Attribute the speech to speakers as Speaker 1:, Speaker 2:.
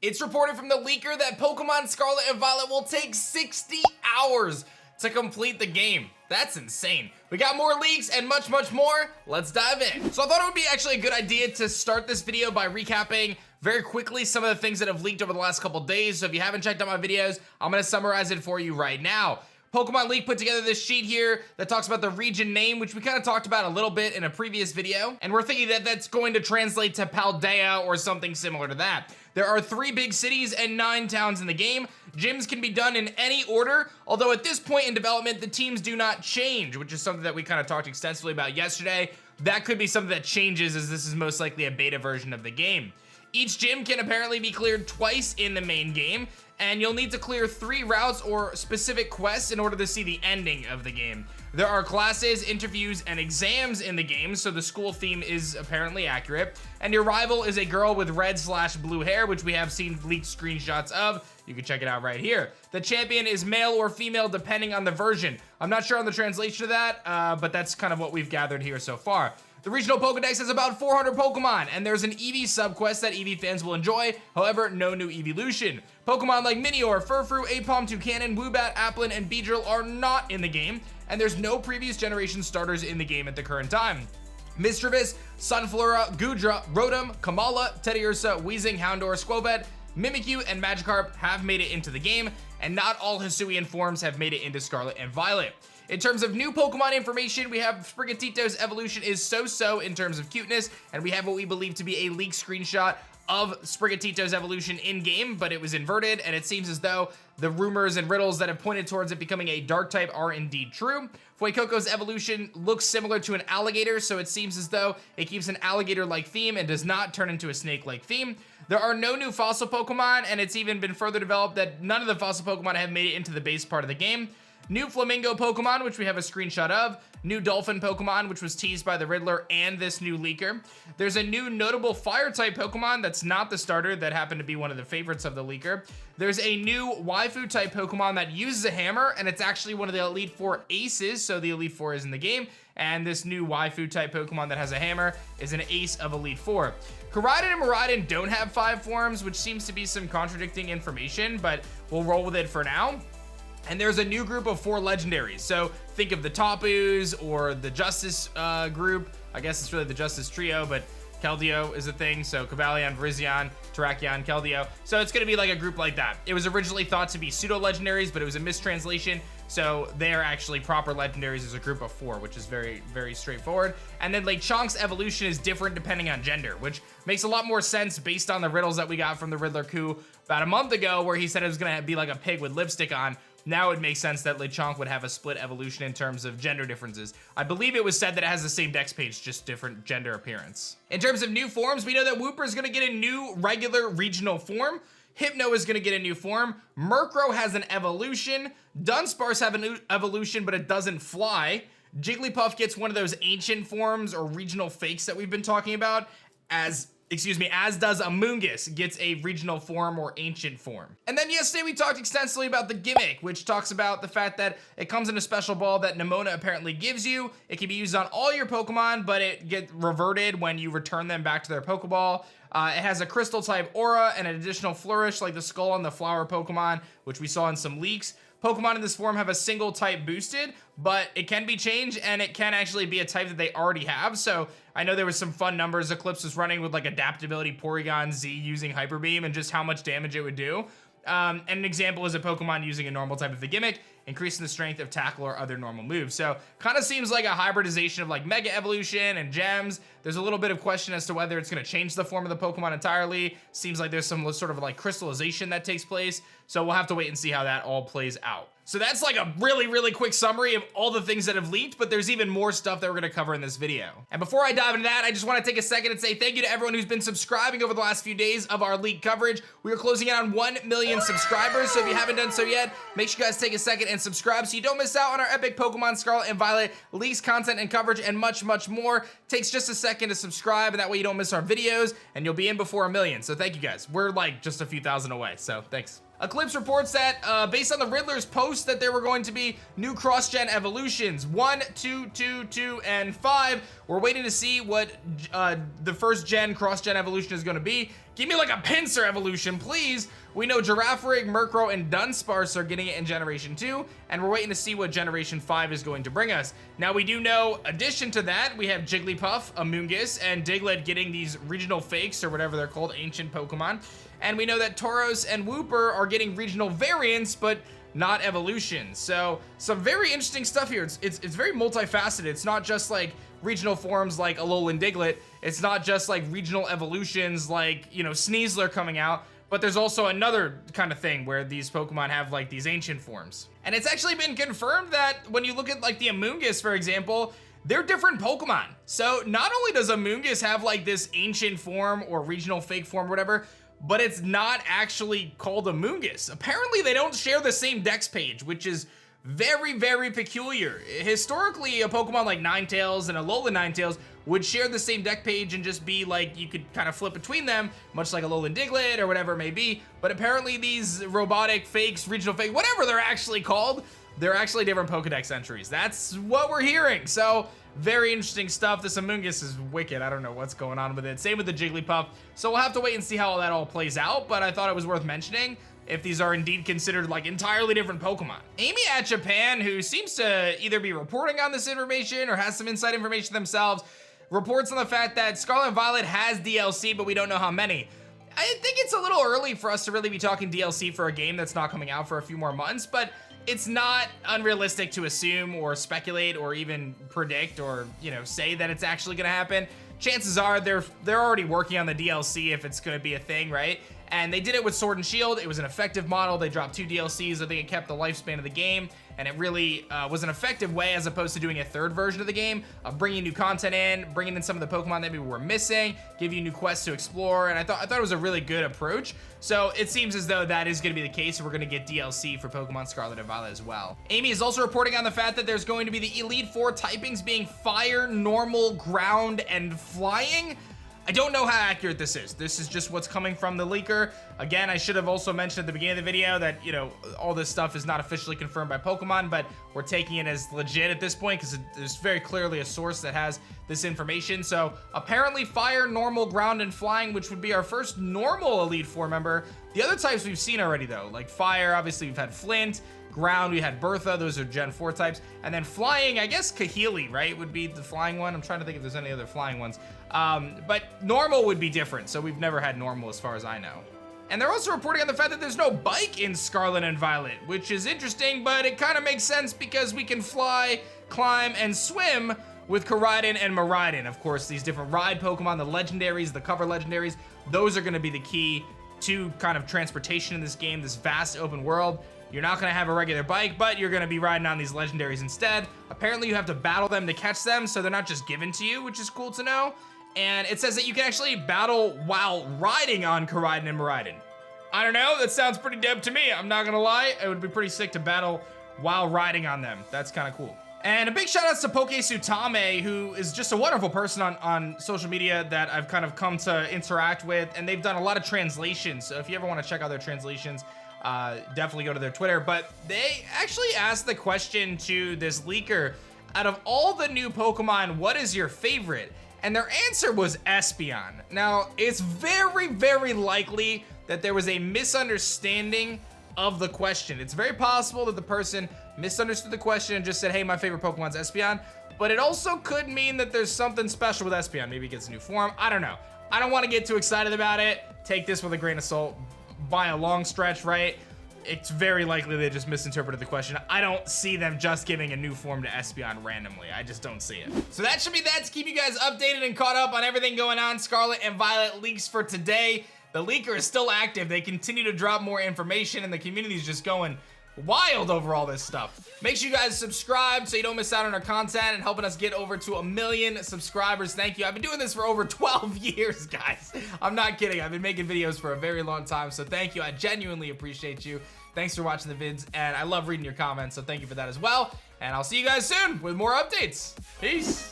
Speaker 1: It's reported from the leaker that Pokemon Scarlet and Violet will take 60 hours to complete the game. That's insane. We got more leaks and much more. Let's dive in. So I thought it would be actually a good idea to start this video by recapping very quickly some of the things that have leaked over the last couple days. So if you haven't checked out my videos, I'm gonna summarize it for you right now. Pokemon League put together this sheet here that talks about the region name, which we kind of talked about a little bit in a previous video. And we're thinking that that's going to translate to Paldea or something similar to that. There are 3 big cities and 9 towns in the game. Gyms can be done in any order, although at this point in development, the teams do not change, which is something that we kind of talked extensively about yesterday. That could be something that changes, as this is most likely a beta version of the game. Each gym can apparently be cleared twice in the main game, and you'll need to clear 3 routes or specific quests in order to see the ending of the game. There are classes, interviews, and exams in the game, so the school theme is apparently accurate. And your rival is a girl with red/blue hair, which we have seen leaked screenshots of. You can check it out right here. The champion is male or female depending on the version. I'm not sure on the translation of that, but that's kind of what we've gathered here so far. The regional Pokedex has about 400 Pokemon, and there's an Eevee subquest that Eevee fans will enjoy. However, no new evolution. Pokemon like Minior, Furfrou, Aipom, Toucanon, Woobat, Applin, and Beedrill are not in the game, and there's no previous generation starters in the game at the current time. Mischievous, Sunflora, Goodra, Rotom, Kamala, Teddiursa, Weezing, Houndour, Squobet, Mimikyu, and Magikarp have made it into the game, and not all Hisuian forms have made it into Scarlet and Violet. In terms of new Pokemon information, we have Sprigatito's evolution is so-so in terms of cuteness, and we have what we believe to be a leaked screenshot of Sprigatito's evolution in-game, but it was inverted, and it seems as though the rumors and riddles that have pointed towards it becoming a dark type are indeed true. Fuecoco's evolution looks similar to an alligator, so it seems as though it keeps an alligator-like theme and does not turn into a snake-like theme. There are no new fossil Pokemon, and it's even been further developed that none of the fossil Pokemon have made it into the base part of the game. New Flamingo Pokemon, which we have a screenshot of. New Dolphin Pokemon, which was teased by the Riddler and this new leaker. There's a new notable Fire-type Pokemon that's not the starter that happened to be one of the favorites of the leaker. There's a new Waifu-type Pokemon that uses a hammer, and it's actually one of the Elite Four aces, so the Elite Four is in the game. And this new Waifu-type Pokemon that has a hammer is an ace of Elite Four. Koraidon and Miraidon don't have 5 forms, which seems to be some contradicting information, but we'll roll with it for now. And there's a new group of 4 legendaries. So think of the Tapus or the Justice group. I guess it's really the Justice trio, but Keldeo is a thing. So Cobalion, Virizion, Terrakion, Keldeo. So it's gonna be like a group like that. It was originally thought to be pseudo-legendaries, but it was a mistranslation. So they're actually proper legendaries as a group of 4, which is very, very straightforward. And then Lechank's evolution is different depending on gender, which makes a lot more sense based on the riddles that we got from the Riddler coup about a month ago, where he said it was gonna be like a pig with lipstick on. Now it makes sense that Lechonk would have a split evolution in terms of gender differences. I believe it was said that it has the same dex page, just different gender appearance. In terms of new forms, we know that Wooper is gonna get a new regular regional form. Hypno is gonna get a new form. Murkrow has an evolution. Dunsparce have a new evolution, but it doesn't fly. Jigglypuff gets one of those ancient forms or regional fakes that we've been talking about, as does Amoonguss, gets a regional form or ancient form. And then yesterday we talked extensively about the Gimmick, which talks about the fact that it comes in a special ball that Nemona apparently gives you. It can be used on all your Pokemon, but it gets reverted when you return them back to their Pokeball. It has a crystal type aura and an additional flourish like the skull on the flower Pokemon, which we saw in some leaks. Pokemon in this form have a single type boosted, but it can be changed, and it can actually be a type that they already have. So I know there was some fun numbers Eclipse was running with like adaptability Porygon Z using Hyper Beam and just how much damage it would do. And an example is a Pokemon using a normal type of the Gimmick, increasing the strength of tackle or other normal moves. So kind of seems like a hybridization of like Mega Evolution and Gems. There's a little bit of question as to whether it's going to change the form of the Pokemon entirely. Seems like there's some sort of like crystallization that takes place. So we'll have to wait and see how that all plays out. So that's like a really, really quick summary of all the things that have leaked, but there's even more stuff that we're gonna cover in this video. And before I dive into that, I just wanna take a second and say thank you to everyone who's been subscribing over the last few days of our leak coverage. We are closing in on 1 million subscribers, so if you haven't done so yet, make sure you guys take a second and subscribe so you don't miss out on our epic Pokemon Scarlet and Violet leaks, content, and coverage, and much, much more. Takes just a second to subscribe, and that way you don't miss our videos, and you'll be in before 1 million. So thank you guys. We're like just a few thousand away, so thanks. Eclipse reports that based on the Riddler's post that there were going to be new cross-gen evolutions, 1, 2, 2, 2, and 5. We're waiting to see what the first gen cross-gen evolution is going to be. Give me like a pincer evolution, please. We know Girafarig, Murkrow, and Dunsparce are getting it in Generation 2, and we're waiting to see what Generation 5 is going to bring us. Now, we do know, addition to that, we have Jigglypuff, Amoonguss, and Diglett getting these regional fakes, or whatever they're called, ancient Pokemon. And we know that Tauros and Wooper are getting regional variants, but not evolutions. So, some very interesting stuff here. It's very multifaceted. It's not just like regional forms like Alolan Diglett. It's not just like regional evolutions like, you know, Sneasler coming out. But there's also another kind of thing where these Pokemon have like these ancient forms. And it's actually been confirmed that when you look at like the Amoonguss, for example, they're different Pokemon. So not only does Amoonguss have like this ancient form or regional fake form or whatever, but it's not actually called Amoonguss. Apparently they don't share the same dex page, which is very, very peculiar. Historically, a Pokemon like Ninetales and Alolan Ninetales would share the same deck page and just be like, you could kind of flip between them, much like Alolan Diglett or whatever it may be. But apparently these robotic fakes, regional fake, whatever they're actually called, they're actually different Pokedex entries. That's what we're hearing. So very interesting stuff. This Amoonguss is wicked. I don't know what's going on with it. Same with the Jigglypuff. So we'll have to wait and see how that all plays out. But I thought it was worth mentioning if these are indeed considered like entirely different Pokemon. Amy at Japan, who seems to either be reporting on this information or has some inside information themselves, reports on the fact that Scarlet and Violet has DLC, but we don't know how many. I think it's a little early for us to really be talking DLC for a game that's not coming out for a few more months, but it's not unrealistic to assume or speculate or even predict or, you know, say that it's actually gonna happen. Chances are they're already working on the DLC if it's gonna be a thing, right? And they did it with Sword and Shield. It was an effective model. They dropped 2 DLCs. I think it kept the lifespan of the game, and it really was an effective way, as opposed to doing a third version of the game, of bringing new content in, bringing in some of the Pokemon that maybe were missing, give you new quests to explore, and I thought it was a really good approach. So it seems as though that is going to be the case, and we're going to get DLC for Pokemon Scarlet and Violet as well. Amy is also reporting on the fact that there's going to be the Elite Four typings being Fire, Normal, Ground, and Flying. I don't know how accurate this is. This is just what's coming from the leaker. Again, I should have also mentioned at the beginning of the video that, you know, all this stuff is not officially confirmed by Pokemon, but we're taking it as legit at this point because there's very clearly a source that has this information. So apparently Fire, Normal, Ground, and Flying, which would be our first normal Elite Four member. The other types we've seen already though, like Fire, obviously we've had Flint. Ground, we had Bertha, those are Gen 4 types. And then Flying, I guess Kahili, right, would be the flying one. I'm trying to think if there's any other flying ones. But Normal would be different, so we've never had Normal as far as I know. And they're also reporting on the fact that there's no bike in Scarlet and Violet, which is interesting, but it kind of makes sense because we can fly, climb, and swim with Koraidon and Miraidon. Of course, these different ride Pokemon, the legendaries, the cover legendaries, those are going to be the key to kind of transportation in this game, this vast open world. You're not going to have a regular bike, but you're going to be riding on these legendaries instead. Apparently, you have to battle them to catch them, so they're not just given to you, which is cool to know. And it says that you can actually battle while riding on Koraidon and Miraidon. I don't know, that sounds pretty dope to me. I'm not going to lie, it would be pretty sick to battle while riding on them. That's kind of cool. And a big shout outs to Pokesutame, who is just a wonderful person on social media that I've kind of come to interact with. And they've done a lot of translations, so if you ever want to check out their translations, definitely go to their Twitter. But they actually asked the question to this leaker, out of all the new Pokemon, what is your favorite? And their answer was Espeon. Now, it's very, very likely that there was a misunderstanding of the question. It's very possible that the person misunderstood the question and just said, hey, my favorite Pokemon's Espeon. But it also could mean that there's something special with Espeon. Maybe it gets a new form. I don't know. I don't want to get too excited about it. Take this with a grain of salt. By a long stretch, right? It's very likely they just misinterpreted the question. I don't see them just giving a new form to Espeon randomly. I just don't see it. So that should be that to keep you guys updated and caught up on everything going on. Scarlet and Violet leaks for today. The leaker is still active. They continue to drop more information, and the community is just going wild over all this stuff. Make sure you guys subscribe so you don't miss out on our content and helping us get over to 1 million subscribers. Thank you. I've been doing this for over 12 years, guys. I'm not kidding. I've been making videos for a very long time, so thank you. I genuinely appreciate you. Thanks for watching the vids, and I love reading your comments, so thank you for that as well. And I'll see you guys soon with more updates. Peace.